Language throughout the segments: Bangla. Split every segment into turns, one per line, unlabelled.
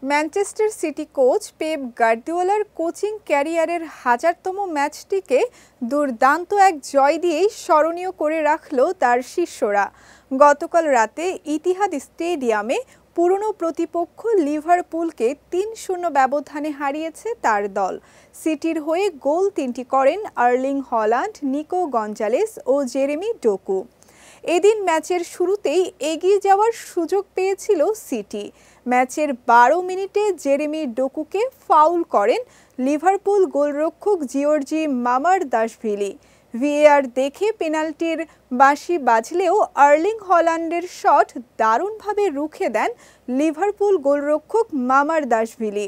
ম্যানচেস্টার সিটি কোচ পেপ গার্দিওলার কোচিং ক্যারিয়ারের ১০০০তম ম্যাচটিকে দুর্দান্ত এক জয় দিয়েই স্মরণীয় করে রাখল তার শিষ্যরা। গতকাল রাতে ইতিহাদ স্টেডিয়ামে পুরনো প্রতিপক্ষ লিভারপুলকে ৩-০ ব্যবধানে হারিয়েছে তার দল। সিটির হয়ে গোল ৩টি করেন আর্লিং হল্যান্ড, নিকো গঞ্জালেস ও জেরেমি ডোকু। এদিন ম্যাচের শুরুতেই এগিয়ে যাওয়ার সুযোগ পেয়েছিল সিটি। ম্যাচের ১২ মিনিটে জেরেমি ডোকুকে ফাউল করেন লিভারপুল গোলরক্ষক জিওর্জি মামারদাশভিলি। ভিএআর দেখে পেনাল্টির বাঁশি বাজলেও আর্লিং হল্যান্ডের শট দারুণভাবে রুখে দেন লিভারপুল গোলরক্ষক মামারদাশভিলি।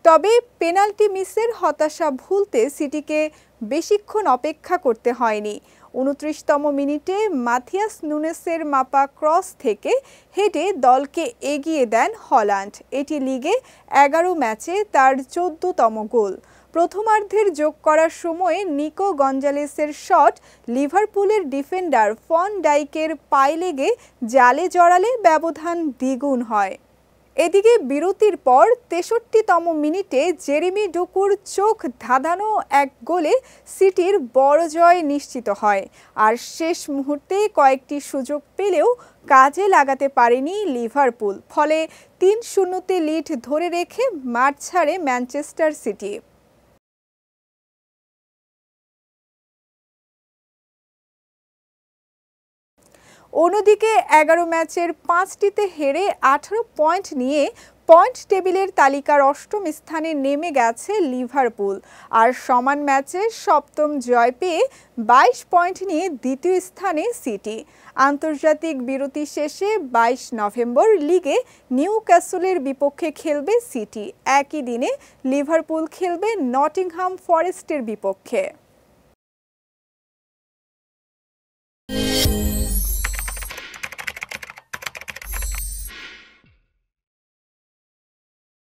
তবে পেনাল্টি মিসের হতাশা ভুলতে সিটিকে বেশিক্ষণ অপেক্ষা করতে হয়নি। ২৯তম মিনিটে মাথিয়াস নুনেসের মাপা ক্রস থেকে হেডে দলকে এগিয়ে দেন হল্যান্ড। এটি লিগে ১১ ম্যাচে তার ১৪তম গোল। প্রথমার্ধের যোগ করার সময়ে নিকো গঞ্জালেসের শট লিভারপুলের ডিফেন্ডার ফন ডাইকের পায়ে লেগে জালে জড়ালে ব্যবধান দ্বিগুণ হয়। এদিকে বিরতির পর ৬৩তম মিনিটে জেরেমি ডোকুর চোখ ধাঁধানো এক গোলে সিটির বড় জয় নিশ্চিত হয়। আর শেষ মুহূর্তে কয়েকটি সুযোগ পেলেও কাজে লাগাতে পারেনি লিভারপুল। ফলে ৩-০তে লিড ধরে রেখে মাঠ ছাড়ে ম্যানচেস্টার সিটি। অন্যদিকে ১১ ম্যাচের ৫টিতে হেরে ১৮ পয়েন্ট নিয়ে পয়েন্ট টেবিলের তালিকার অষ্টম স্থানে নেমে গেছে লিভারপুল। আর সমান ম্যাচে সপ্তম জয় পেয়ে ২২ পয়েন্ট নিয়ে দ্বিতীয় স্থানে সিটি। আন্তর্জাতিক বিরতি শেষে ২২ নভেম্বর লিগে নিউক্যাসলের বিপক্ষে খেলবে সিটি। একই দিনে লিভারপুল খেলবে নটিংহাম ফরেস্টের বিপক্ষে।